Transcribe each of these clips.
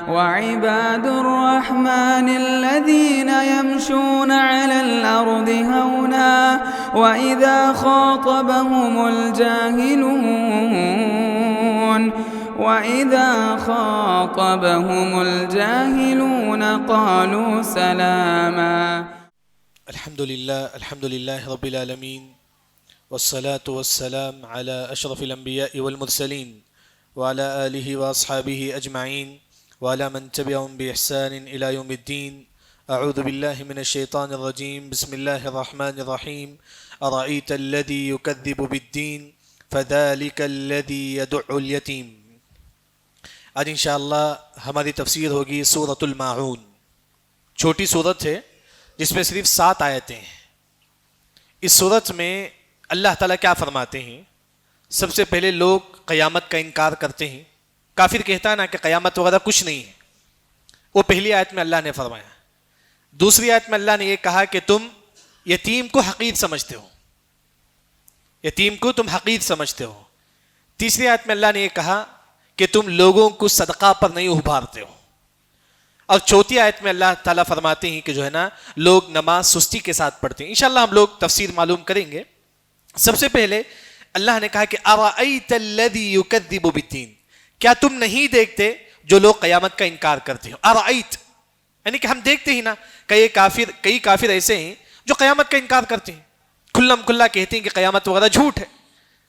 وعباد الرحمن الذين يمشون على الأرض هونا وإذا خاطبهم الجاهلون قالوا سلاما. الحمد لله رب العالمين والصلاة والسلام على أشرف الأنبياء والمرسلين وعلى آله وأصحابه أجمعين وعلى من تبعهم بإحسان إلى يوم الدين. أعوذ بالله من الشيطان الرجيم. بسم الله الرحمن الرحيم. أرأيت الذي يكذب بالدين فذلك الذي يدع اليتيم. آج انشاءاللہ ہماری تفسیر ہوگی سورۃ الماعون. چھوٹی سورت ہے جس میں صرف 7 آیتیں ہیں. اس سورت میں اللہ تعالیٰ کیا فرماتے ہیں؟ سب سے پہلے لوگ قیامت کا انکار کرتے ہیں. کافر کہتا ہے نا کہ قیامت وغیرہ کچھ نہیں ہے. وہ پہلی آیت میں اللہ نے فرمایا. دوسری آیت میں اللہ نے یہ کہا کہ تم یتیم کو حقیر سمجھتے ہو. یتیم کو تم حقیر سمجھتے ہو. تیسری آیت میں اللہ نے یہ کہا کہ تم لوگوں کو صدقہ پر نہیں ابھارتے ہو. اور چوتھی آیت میں اللہ تعالیٰ فرماتے ہیں کہ جو ہے نا لوگ نماز سستی کے ساتھ پڑھتے ہیں. انشاءاللہ ہم لوگ تفسیر معلوم کریں گے. سب سے پہلے اللہ نے کہا کہ ارأیت الذی یکذب بالدین، کیا تم نہیں دیکھتے جو لوگ قیامت کا انکار کرتے ہیں؟ ارأیت یعنی کہ ہم دیکھتے ہی نا کئی کافر ایسے ہیں جو قیامت کا انکار کرتے ہیں، کھلم کھلا کہتے ہیں کہ قیامت وغیرہ جھوٹ ہے.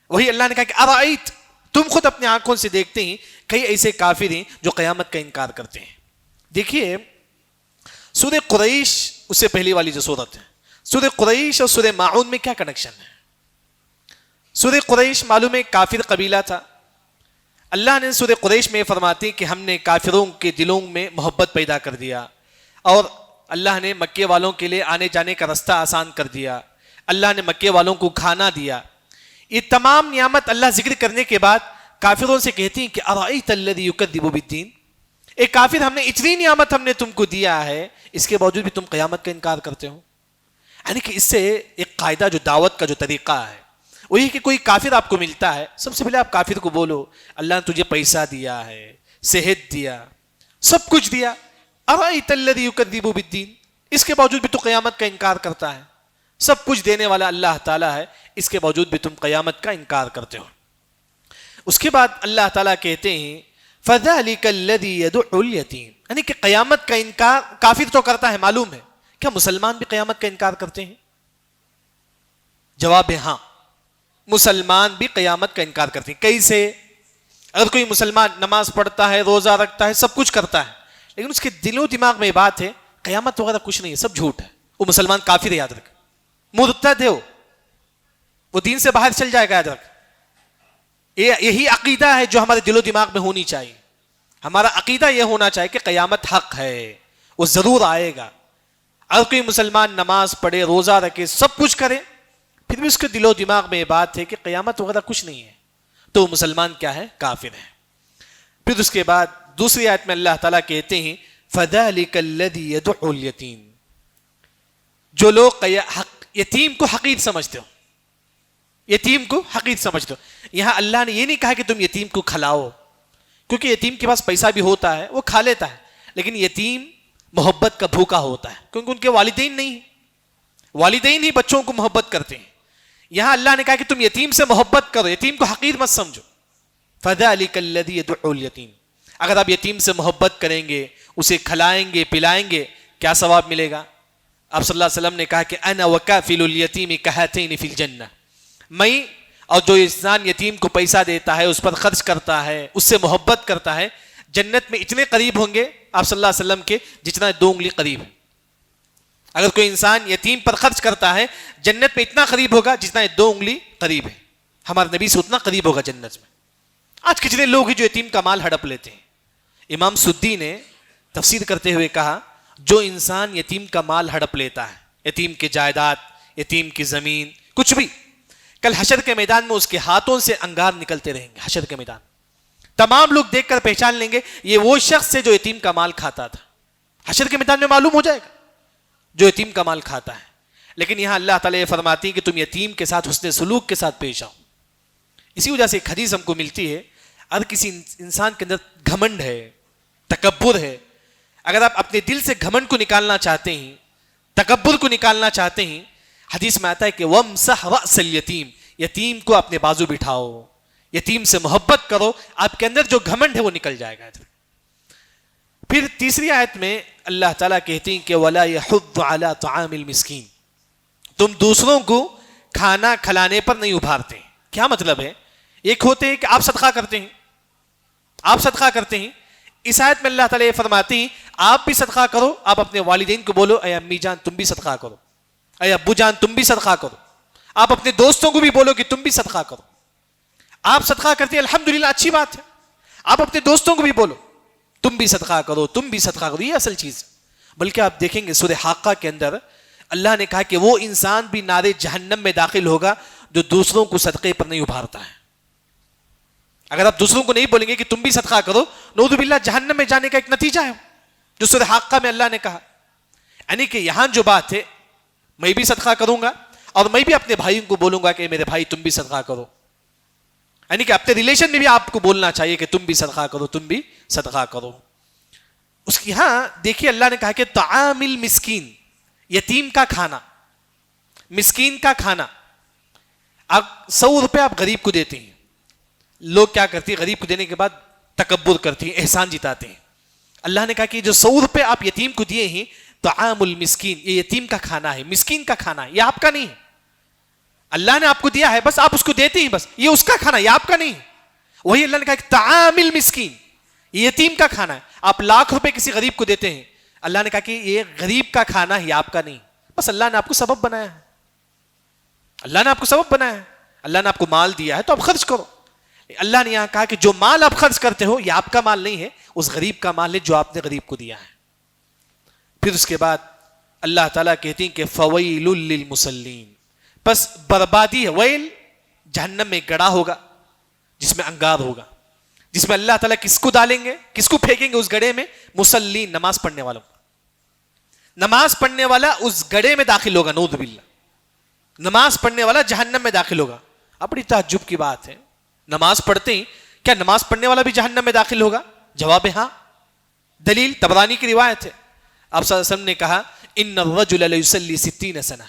وہی اللہ نے کہا کہ ارأیت، تم خود اپنی آنکھوں سے دیکھتے ہیں کئی ایسے کافر ہیں جو قیامت کا انکار کرتے ہیں. دیکھیے سورہ قریش اس سے پہلی والی جو سورت ہے، سورہ قریش اور سورہ ماعون میں کیا کنیکشن ہے؟ سورہ قریش معلوم ہے کافر قبیلہ تھا. اللہ نے سورہ قریش میں فرماتے کہ ہم نے کافروں کے دلوں میں محبت پیدا کر دیا، اور اللہ نے مکے والوں کے لیے آنے جانے کا رستہ آسان کر دیا. اللہ نے مکے والوں کو کھانا دیا. یہ تمام نعمت اللہ ذکر کرنے کے بعد کافروں سے کہتی ہیں کہ ارأیت الذی یکذب بالدین، ایک کافر ہم نے اتنی نعمت ہم نے تم کو دیا ہے، اس کے باوجود بھی تم قیامت کا انکار کرتے ہو. یعنی کہ اس سے ایک قاعدہ جو دعوت کا جو طریقہ ہے وہی کہ کوئی کافر آپ کو ملتا ہے، سب سے پہلے آپ کافر کو بولو اللہ نے تجھے پیسہ دیا ہے، صحت دیا، سب کچھ دیا، ارأیت الذی یکذب بالدین، اس کے باوجود بھی تو قیامت کا انکار کرتا ہے. سب کچھ دینے والا اللہ تعالیٰ ہے، اس کے باوجود بھی تم قیامت کا انکار کرتے ہو. اس کے بعد اللہ تعالیٰ کہتے ہیں فَذَلِكَ الَّذِي يَدُعُّ الْيَتِيمَ، یعنی کہ قیامت کا انکار کافر تو کرتا ہے. معلوم ہے کیا مسلمان بھی قیامت کا انکار کرتے ہیں؟ جواب ہے ہاں، مسلمان بھی قیامت کا انکار کرتے ہیں. کیسے؟ اگر کوئی مسلمان نماز پڑھتا ہے، روزہ رکھتا ہے، سب کچھ کرتا ہے، لیکن اس کے دل و دماغ میں بات ہے قیامت وغیرہ کچھ نہیں ہے، سب جھوٹ ہے، وہ مسلمان کافر ہے. یاد رکھ، مرتد ہے، وہ دین سے باہر چل جائے گا. یاد رکھ، یہی عقیدہ ہے جو ہمارے دل و دماغ میں ہونی چاہیے. ہمارا عقیدہ یہ ہونا چاہیے کہ قیامت حق ہے، وہ ضرور آئے گا. اگر کوئی مسلمان نماز پڑھے، روزہ رکھے، سب کچھ کرے، پھر بھی اس کے دل و دماغ میں یہ بات ہے کہ قیامت وغیرہ کچھ نہیں ہے، تو مسلمان کیا ہے؟ کافر ہے. پھر اس کے بعد دوسری آیت میں اللہ تعالیٰ کہتے ہیں فَذَلِكَ الَّذِي يَدُعُّ الْيَتِيمَ، جو لوگ یتیم کو حقیر سمجھتے ہو، یتیم کو حقیر سمجھتے ہو. یہاں اللہ نے یہ نہیں کہا کہ تم یتیم کو کھلاؤ، کیونکہ یتیم کے پاس پیسہ بھی ہوتا ہے، وہ کھا لیتا ہے، لیکن یتیم محبت کا بھوکا ہوتا ہے، کیونکہ ان کے والدین نہیں، والدین ہی بچوں کو محبت کرتے ہیں. یہاں اللہ نے کہا کہ تم یتیم سے محبت کرو، یتیم کو حقیر مت سمجھو. فَذَلِكَ الَّذِي يَدُعُّ الْيَتِيمَ، اگر آپ یتیم سے محبت کریں گے، اسے کھلائیں گے، پلائیں گے، کیا ثواب ملے گا؟ آپ صلی اللہ علیہ وسلم نے کہا کہ انا وکافل الیتیم کہاتین فی الجنہ، میں اور جو انسان یتیم کو پیسہ دیتا ہے، اس پر خرچ کرتا ہے، اس سے محبت کرتا ہے، جنت میں اتنے قریب ہوں گے آپ صلی اللہ علیہ وسلم کے جتنا 2 انگلی قریب ہے. اگر کوئی انسان یتیم پر خرچ کرتا ہے جنت میں اتنا قریب ہوگا جتنا 2 انگلی قریب ہے. ہمارے نبی سے اتنا قریب ہوگا جنت میں. آج کتنے لوگ ہیں جو یتیم کا مال ہڑپ لیتے ہیں. امام سدی نے تفسیر کرتے ہوئے کہا جو انسان یتیم کا مال ہڑپ لیتا ہے، یتیم کی جائیداد، یتیم کی زمین، کچھ بھی، کل حشر کے میدان میں اس کے ہاتھوں سے انگار نکلتے رہیں گے. حشر کے میدان تمام لوگ دیکھ کر پہچان لیں گے یہ وہ شخص ہے جو یتیم کا مال کھاتا تھا. حشر کے میدان میں معلوم ہو جائے گا جو یتیم کا مال کھاتا ہے. لیکن یہاں اللہ تعالیٰ یہ فرماتی ہے کہ تم یتیم کے ساتھ حسن سلوک کے ساتھ پیش آؤ. اسی وجہ سے ایک حدیث ہم کو ملتی ہے، اگر کسی انسان کے اندر گھمنڈ ہے، تکبر ہے. اگر آپ اپنے دل سے گھمنڈ کو نکالنا چاہتے ہیں, تکبر کو نکالنا چاہتے ہیں, حدیث میں آتا ہے کہ وَامْسَحْ رَأْسَ الْيَتِيمِ, یتیم کو اپنے بازو بٹھاؤ, یتیم سے محبت کرو, آپ کے اندر جو گھمنڈ ہے وہ نکل جائے گا. پھر تیسری آیت میں اللہ تعالیٰ کہتے ہیں کہ وَلَا يَحُضُّ عَلَىٰ طَعَامِ الْمِسْكِينِ, تم دوسروں کو کھانا کھلانے پر نہیں ابھارتے. کیا مطلب ہے؟ ایک ہوتے ہیں کہ آپ صدقہ کرتے ہیں, آپ صدقہ کرتے ہیں. اس آیت میں اللہ تعالیٰ یہ فرماتے ہیں آپ بھی صدقہ کرو, آپ اپنے والدین کو بولو اے امی جان تم بھی صدقہ کرو, اے ابو جان تم بھی صدقہ کرو. آپ اپنے دوستوں کو بھی بولو کہ تم بھی صدقہ کرو. آپ صدقہ کرتے ہیں الحمدللہ, اچھی بات ہے. آپ اپنے دوستوں کو بھی بولو تم بھی صدقہ کرو, تم بھی صدقہ کرو. یہ اصل چیز. بلکہ آپ دیکھیں گے سورہ حاقہ کے اندر اللہ نے کہا کہ وہ انسان بھی نار جہنم میں داخل ہوگا جو دوسروں کو صدقے پر نہیں ابھارتا ہے. اگر آپ دوسروں کو نہیں بولیں گے کہ تم بھی صدقہ کرو, نعوذ باللہ جہنم میں جانے کا ایک نتیجہ ہے جو سورہ حاقہ میں اللہ نے کہا. یعنی کہ یہاں جو بات ہے میں بھی صدقہ کروں گا اور میں بھی اپنے بھائیوں کو بولوں گا کہ میرے بھائی تم بھی صدقہ کرو. یعنی کہ اپنے ریلیشن میں بھی آپ کو بولنا چاہیے کہ تم بھی صدقہ کرو, تم بھی صدقہ کرو. اس کی ہاں دیکھیے اللہ نے کہا کہ طعام المسکین, یتیم کا کھانا, مسکین کا کھانا. آپ 100 روپے آپ غریب کو دیتے ہیں, لوگ کیا کرتے ہیں غریب کو دینے کے بعد تکبر کرتے ہیں, احسان جتاتے ہیں. اللہ نے کہا کہ جو 100 روپے آپ یتیم کو دیے ہیں طعام المسکین, یہ یتیم کا کھانا ہے, مسکین کا کھانا ہے, یہ آپ کا نہیں ہے. اللہ نے آپ کو دیا ہے بس آپ اس کو دیتے ہیں, بس یہ اس کا کھانا ہے, یہ آپ کا نہیں ہے. وہی اللہ نے کہا کہ طعام المسکین, یہ یتیم کا کھانا ہے. آپ لاکھ روپے کسی غریب کو دیتے ہیں, اللہ نے کہا کہ یہ غریب کا کھانا ہے, یہ آپ کا نہیں. بس اللہ نے آپ کو سبب بنایا ہے, اللہ نے آپ کو سبب بنایا ہے, اللہ نے آپ کو مال دیا ہے تو آپ خرچ کرو. اللہ نے یہاں کہا کہ جو مال آپ خرچ کرتے ہو یہ آپ کا مال نہیں ہے, اس غریب کا مال ہے جو آپ نے غریب کو دیا ہے. پھر اس کے بعد اللہ تعالیٰ کہتے ہیں کہ فویل للمصلین, بس بربادی ہے. ویل جہنم میں گڑا ہوگا جس میں انگار ہوگا, جس میں اللہ تعالیٰ کس کو ڈالیں گے, کس کو پھینکیں گے اس گڑے میں؟ مصلین, نماز پڑھنے والوں. نماز پڑھنے والا اس گڑے میں داخل ہوگا, نعوذ باللہ. نماز پڑھنے والا جہنم میں داخل ہوگا. اب بڑی تعجب کی بات ہے, نماز پڑھتے ہیں, کیا نماز پڑھنے والا بھی جہنم میں داخل ہوگا؟ جواب ہے ہاں. دلیل طبرانی کی روایت ہے, آپ صلی اللہ علیہ وسلم نے کہا ان الرجل لیصلی 60 سنہ,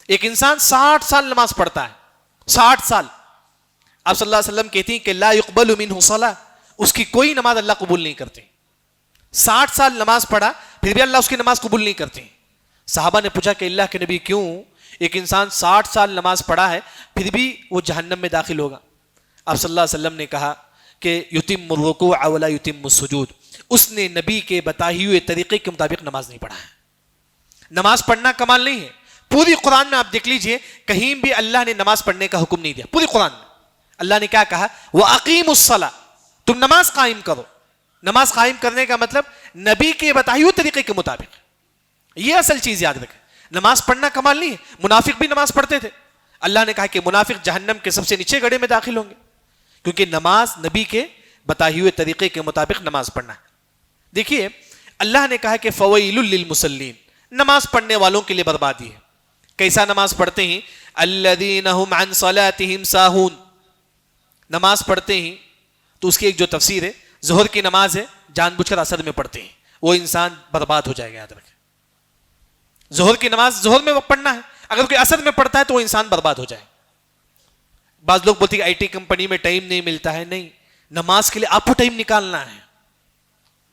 ایک انسان 60 سال نماز پڑھتا ہے, 60 سال. آپ صلی اللہ علیہ وسلم کہتی ہیں کہ لا يقبل منہ صلاۃ, اس کی کوئی نماز اللہ قبول نہیں کرتے. 60 سال نماز پڑھا پھر بھی اللہ اس کی نماز قبول نہیں کرتے. صحابہ نے پوچھا کہ اللہ کے نبی کیوں, ایک انسان 60 سال نماز پڑھا ہے پھر بھی وہ جہنم میں داخل ہوگا؟ آپ صلی اللہ علیہ وسلم نے کہا کہ یتم الرکوع ولا یتم السجود, اس نے نبی کے بتائے ہوئے طریقے کے مطابق نماز نہیں پڑھا ہے. نماز پڑھنا کمال نہیں ہے. پوری قرآن میں آپ دیکھ لیجئے کہیں بھی اللہ نے نماز پڑھنے کا حکم نہیں دیا. پوری قرآن میں اللہ نے کیا کہا؟ وَأَقِيمُوا الصَّلَاةَ, تم نماز قائم کرو. نماز قائم کرنے کا مطلب نبی کے بتائے ہوئے طریقے کے مطابق. یہ اصل چیز یاد رکھیں. نماز پڑھنا کمال نہیں ہے. منافق بھی نماز پڑھتے تھے. اللہ نے کہا کہ منافق جہنم کے سب سے نیچے گڑھے میں داخل ہوں گے, کیونکہ نماز نبی کے بتائے ہوئے طریقے کے مطابق نماز پڑھنا ہے. دیکھیے اللہ نے کہا کہ فویل للمصلین, نماز پڑھنے والوں کے لیے بربادی ہے. کیسا نماز پڑھتے ہیں؟ الذین هم عن صلاتهم ساہون, نماز پڑھتے ہیں تو اس کی ایک جو تفسیر ہے, ظہر کی نماز ہے جان بوجھ کر اثر میں پڑھتے ہیں, وہ انسان برباد ہو جائے گا. یاد رکھیں ظہر کی نماز ظہر میں پڑھنا ہے, اگر کوئی اثر میں پڑھتا ہے تو وہ انسان برباد ہو جائے. بعض لوگ بولتے ہیں آئی ٹی کمپنی میں ٹائم نہیں ملتا ہے. نہیں, نماز کے لیے آپ کو ٹائم نکالنا ہے.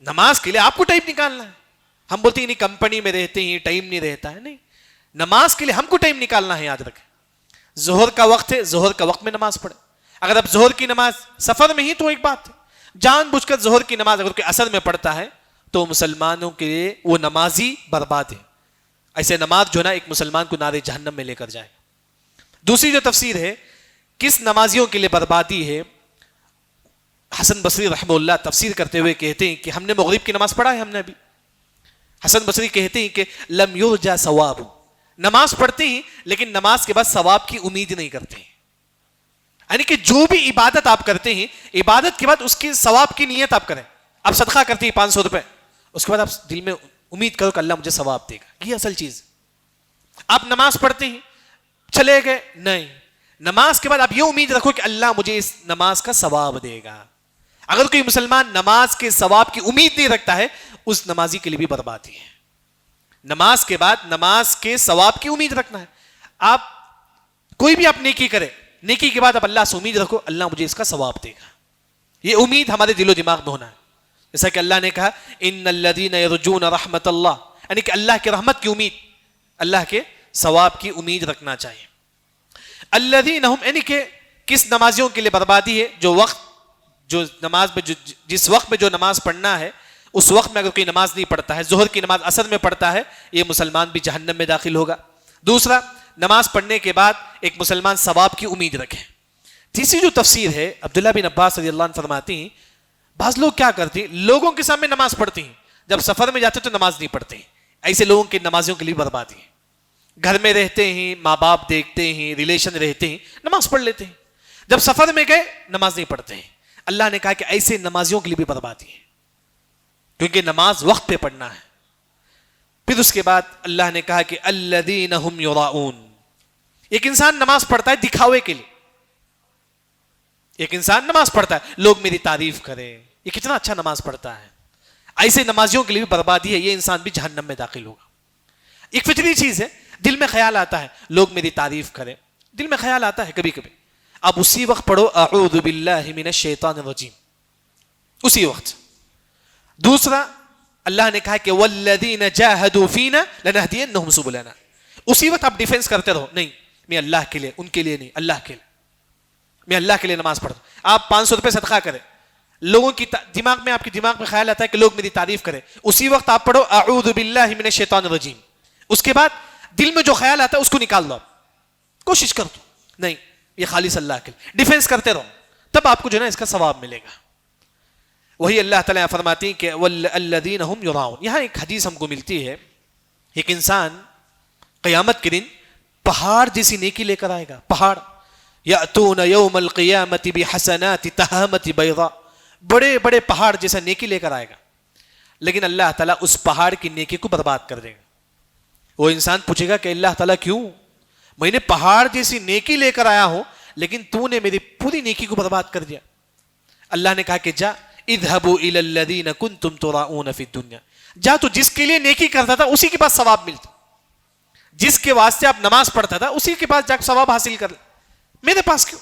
نماز کے لیے آپ کو ٹائم نکالنا ہے. ہم بولتے ہیں نہیں کمپنی میں رہتے ہیں ٹائم نہیں رہتا ہے. نہیں, نماز کے لیے ہم کو ٹائم نکالنا ہے. یاد رکھیں ظہر کا وقت ہے, ظہر کا وقت میں نماز پڑھیں. اگر آپ ظہر کی نماز سفر میں ہی تو ایک بات ہے, جان بوجھ کر ظہر کی نماز اگر کوئی اثر میں پڑھتا ہے تو مسلمانوں کے لیے وہ نمازی برباد ہے. ایسے نماز جو ہے نا ایک مسلمان کو نار جہنم میں لے کر جائے. دوسری جو تفسیر ہے کس نمازیوں کے لیے بربادی ہے, حسن بصری رحمہ اللہ تفسیر کرتے ہوئے کہتے ہیں کہ ہم نے مغرب کی نماز پڑھا ہے, ہم نے ابھی. حسن بصری کہتے ہیں کہ لم یرجا ثواب, نماز پڑھتے ہیں لیکن نماز کے بعد ثواب کی امید نہیں کرتے ہیں. یعنی کہ جو بھی عبادت آپ کرتے ہیں عبادت کے بعد اس کے ثواب کی نیت آپ کریں. آپ صدقہ کرتے ہیں 500 روپے, اس کے بعد آپ دل میں امید کرو کہ اللہ مجھے ثواب دے گا. یہ اصل چیز. آپ نماز پڑھتے ہیں چلے گئے, نہیں, نماز کے بعد آپ یہ امید رکھو کہ اللہ مجھے اس نماز کا ثواب دے گا. اگر کوئی مسلمان نماز کے ثواب کی امید نہیں رکھتا ہے اس نمازی کے لیے بھی بربادی ہے. نماز کے بعد نماز کے ثواب کی امید رکھنا ہے. آپ کوئی بھی آپ نیکی کرے, نیکی کے بعد آپ اللہ سے امید رکھو اللہ مجھے اس کا ثواب دے گا. یہ امید ہمارے دل و دماغ میں ہونا ہے. جیسا کہ اللہ نے کہا ان الذین یرجون رحمت اللہ, یعنی کہ اللہ کے رحمت کی امید, اللہ کے ثواب کی امید رکھنا چاہیے. الذین ہم, یعنی کہ کس نمازیوں کے لیے بربادی ہے, جو نماز میں جس وقت میں جو نماز پڑھنا ہے اس وقت میں اگر کوئی نماز نہیں پڑھتا ہے, ظہر کی نماز عصر میں پڑھتا ہے, یہ مسلمان بھی جہنم میں داخل ہوگا. دوسرا, نماز پڑھنے کے بعد ایک مسلمان ثواب کی امید رکھے. تیسری جو تفسیر ہے, عبداللہ بن عباس رضی اللہ عنہ فرماتی ہیں بعض لوگ کیا کرتے ہیں, لوگوں کے سامنے نماز پڑھتے ہیں, جب سفر میں جاتے تو نماز نہیں پڑھتے ہیں. ایسے لوگوں کی نمازیوں کے لیے بربادی ہے. گھر میں رہتے ہیں, ماں باپ دیکھتے ہیں, ریلیشن رہتے ہیں, نماز پڑھ لیتے ہیں, جب سفر میں گئے نماز نہیں پڑھتے ہیں. اللہ نے کہا کہ ایسے نمازیوں کے لیے بھی بربادی ہے, کیونکہ نماز وقت پہ پڑھنا ہے. پھر اس کے بعد اللہ نے کہا کہ الذین هم یراؤون, ایک انسان نماز پڑھتا ہے دکھاوے کے لیے. ایک انسان نماز پڑھتا ہے لوگ میری تعریف کریں, یہ کتنا اچھا نماز پڑھتا ہے. ایسے نمازیوں کے لیے بھی بربادی ہے, یہ انسان بھی جہنم میں داخل ہوگا. ایک فطری چیز ہے, دل میں خیال آتا ہے لوگ میری تعریف کریں, دل میں خیال آتا ہے کبھی کبھی, اب اسی وقت پڑھو اعوذ باللہ من الشیطان الرجیم, اسی وقت. دوسرا, اللہ نے کہا کہ والذین جاہدوا فینا لنہدینہم سبلنا, اسی وقت آپ ڈیفنس کرتے رہو, نہیں میں اللہ کے لیے, ان کے لیے نہیں, اللہ کے لیے, میں اللہ کے لیے نماز پڑھتا ہوں. آپ 500 روپے صدقہ کریں, لوگوں کی دماغ میں, آپ کے دماغ میں خیال آتا ہے کہ لوگ میری تعریف کریں, اسی وقت آپ پڑھو اعوذ باللہ من الشیطان الرجیم. اس کے بعد دل میں جو خیال آتا ہے اس کو نکال دو, آپ کوشش کر دو, نہیں یہ خالص اللہ کے لیے, ڈیفنس کرتے رہو, تب آپ کو جو ہے نا اس کا ثواب ملے گا. وہی اللہ تعالیٰ فرماتی ہیں کہ والذین هم یراؤون. یہاں ایک حدیث ہم کو ملتی ہے, ایک انسان قیامت کے دن پہاڑ جیسی نیکی لے کر آئے گا. پہاڑ, یأتون یوم القیامت بحسنات تہامت بیضاء, بڑے بڑے پہاڑ جیسا نیکی لے کر آئے گا, لیکن اللہ تعالیٰ اس پہاڑ کی نیکی کو برباد کر دے گا. وہ انسان پوچھے گا کہ اللہ تعالیٰ کیوں, میں نے پہاڑ جیسی نیکی لے کر آیا ہوں لیکن تو نے میری پوری نیکی کو برباد کر دیا. اللہ نے کہا کہ جا اذهبوا الى الذين كنتم تراؤون في الدنيا, جا تو جس کے لیے نیکی کرتا تھا اسی کے پاس ثواب ملتا, جس کے واسطے آپ نماز پڑھتا تھا اسی کے پاس جا کے ثواب حاصل کر لے, میرے پاس کیوں.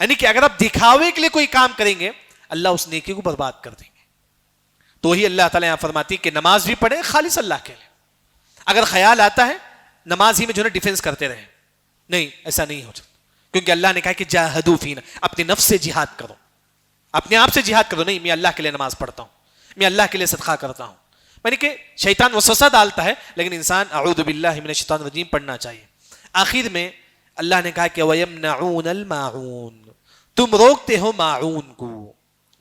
یعنی کہ اگر آپ دکھاوے کے لیے کوئی کام کریں گے اللہ اس نیکی کو برباد کر دیں گے. تو وہی اللہ تعالیٰ یہاں فرماتی کہ نماز بھی پڑھے خالص اللہ کے لیے. اگر خیال آتا ہے نماز ہی میں جو ہے ڈیفنس کرتے رہے, نہیں ایسا نہیں ہو سکتا, کیونکہ اللہ نے کہا کہ جاہدوا فینا, اپنے نفس سے جہاد کرو, اپنے آپ سے جہاد کرو. نہیں میں اللہ کے لیے نماز پڑھتا ہوں, میں اللہ کے لیے صدقہ کرتا ہوں. یعنی کہ شیطان وسوسہ ڈالتا ہے لیکن انسان اعوذ باللہ من الشیطان الرجیم پڑھنا چاہیے. آخر میں اللہ نے کہا کہ وَيَمْنَعُونَ الْمَاعُونَ, تم روکتے ہو ماعون کو.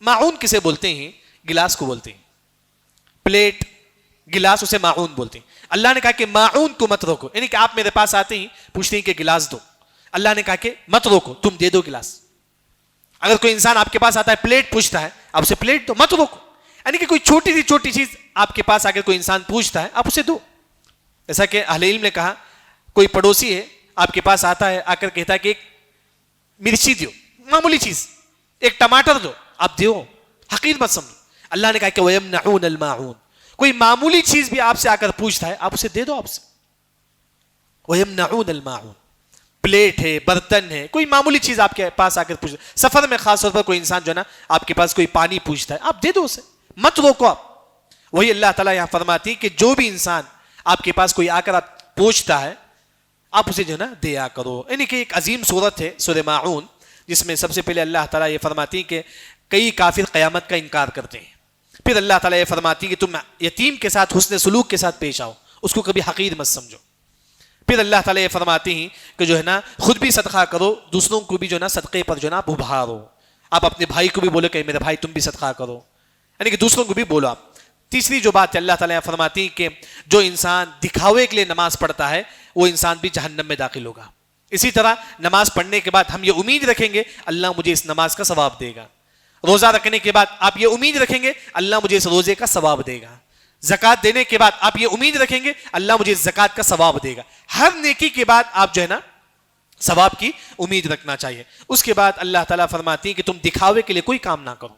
ماعون کسے بولتے ہیں, گلاس کو بولتے ہیں, پلیٹ گلاس اسے ماعون بولتے ہیں. اللہ نے کہا کہ ماعون کو مت روکو, یعنی کہ آپ میرے پاس آتے ہیں پوچھتے ہیں کہ گلاس دو, اللہ نے کہا کہ مت روکو, تم دے دو گلاس. اگر کوئی انسان آپ کے پاس آتا ہے پلیٹ پوچھتا ہے آپ اسے پلیٹ دو, مت روکو. یعنی کہ کوئی چھوٹی سی چھوٹی چیز آپ کے پاس آ کر کوئی انسان پوچھتا ہے آپ اسے دو. جیسا کہ اہل علم نے کہا کوئی پڑوسی ہے آپ کے پاس آتا ہے, آ کر کہتا ہے کہ ایک مرچی دو, معمولی چیز, ایک ٹماٹر دو, آپ دیو, حقیر مت سمجھو. اللہ نے کہا کہ وَيَمْنَعُونَ الْمَاعُونَ, کوئی معمولی چیز بھی آپ سے آ کر پوچھتا ہے آپ اسے دے دو. آپ سے وَيَمْنَعُونَ الْمَاعُونَ, پلیٹ ہے, برتن ہے, کوئی معمولی چیز آپ کے پاس آ کر پوچھتا ہے. سفر میں خاص طور پر کوئی انسان جو ہے نا آپ کے پاس کوئی پانی پوچھتا ہے آپ دے دو اسے, مت روکو آپ. وہی اللہ تعالیٰ یہاں فرماتی کہ جو بھی انسان آپ کے پاس کوئی آ کر آپ پوچھتا ہے آپ اسے جو ہے نا دیا کرو. یعنی کہ ایک عظیم صورت ہے سورہ ماعون, جس میں سب سے پہلے اللہ تعالیٰ یہ فرماتی کہ کئی کافر قیامت کا انکار کرتے ہیں. پھر اللہ تعالیٰ یہ فرماتی کہ تم یتیم کے ساتھ حسن سلوک کے ساتھ پیش آؤ, اس کو کبھی حقیر مت سمجھو. پھر اللہ تعالیٰ یہ فرماتی ہیں کہ جو ہے نا خود بھی صدقہ کرو, دوسروں کو بھی جو ہے نا صدقے پر جو ہے نا آپ ابھارو. آپ اپنے بھائی کو بھی بولو کہ میرے بھائی تم بھی صدقہ کرو, یعنی کہ دوسروں کو بھی بولو آپ. تیسری جو بات ہے اللہ تعالیٰ فرماتی کہ جو انسان دکھاوے کے لیے نماز پڑھتا ہے وہ انسان بھی جہنم میں داخل ہوگا. اسی طرح نماز پڑھنے کے بعد ہم یہ امید رکھیں گے اللہ مجھے اس نماز کا ثواب دے گا. روزہ رکھنے کے بعد آپ یہ امید رکھیں گے اللہ مجھے اس روزے کا ثواب دے گا. زکوٰۃ دینے کے بعد آپ یہ امید رکھیں گے اللہ مجھے زکوٰۃ کا ثواب دے گا. ہر نیکی کے بعد آپ جو ہے نا ثواب کی امید رکھنا چاہیے. اس کے بعد اللہ تعالیٰ فرماتی ہے کہ تم دکھاوے کے لیے کوئی کام نہ کرو.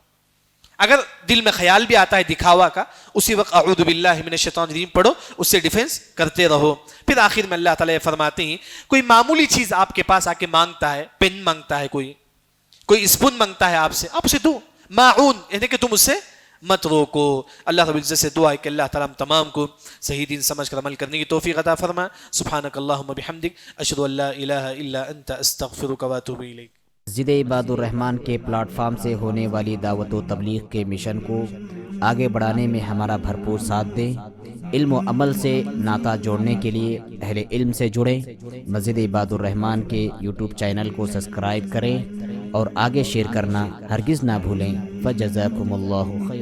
اگر دل میں خیال بھی آتا ہے دکھاوا کا، اسی وقت اعوذ باللہ من الشیطان الرجیم پڑھو، اس سے ڈیفنس کرتے رہو۔ پھر آخر میں اللہ تعالیٰ فرماتے ہیں کوئی معمولی چیز آپ کے پاس آ کے مانگتا ہے، پین مانگتا ہے، کوئی اسپون مانگتا ہے آپ سے دو، معون، یعنی کہ تم اس سے مت روکو۔ اللہ رب العزت سے دعا ہے کہ اللہ تعالیٰ ہم تمام کو صحیح دین سمجھ کر عمل کرنے کی توفیق عطا فرما۔ سبحانک اللہم بحمدک، اشہد ان لا الہ الا انت، استغفرک واتوب الیک۔ مسجد عباد الرحمن کے پلیٹ فارم سے ہونے والی دعوت و تبلیغ کے مشن کو آگے بڑھانے میں ہمارا بھرپور ساتھ دیں۔ علم و عمل سے ناطہ جوڑنے کے لیے اہل علم سے جڑیں۔ مسجد عباد الرحمن کے یوٹیوب چینل کو سبسکرائب کریں اور آگے شیئر کرنا ہرگز نہ بھولیں۔ فجزاکم اللہ خیر۔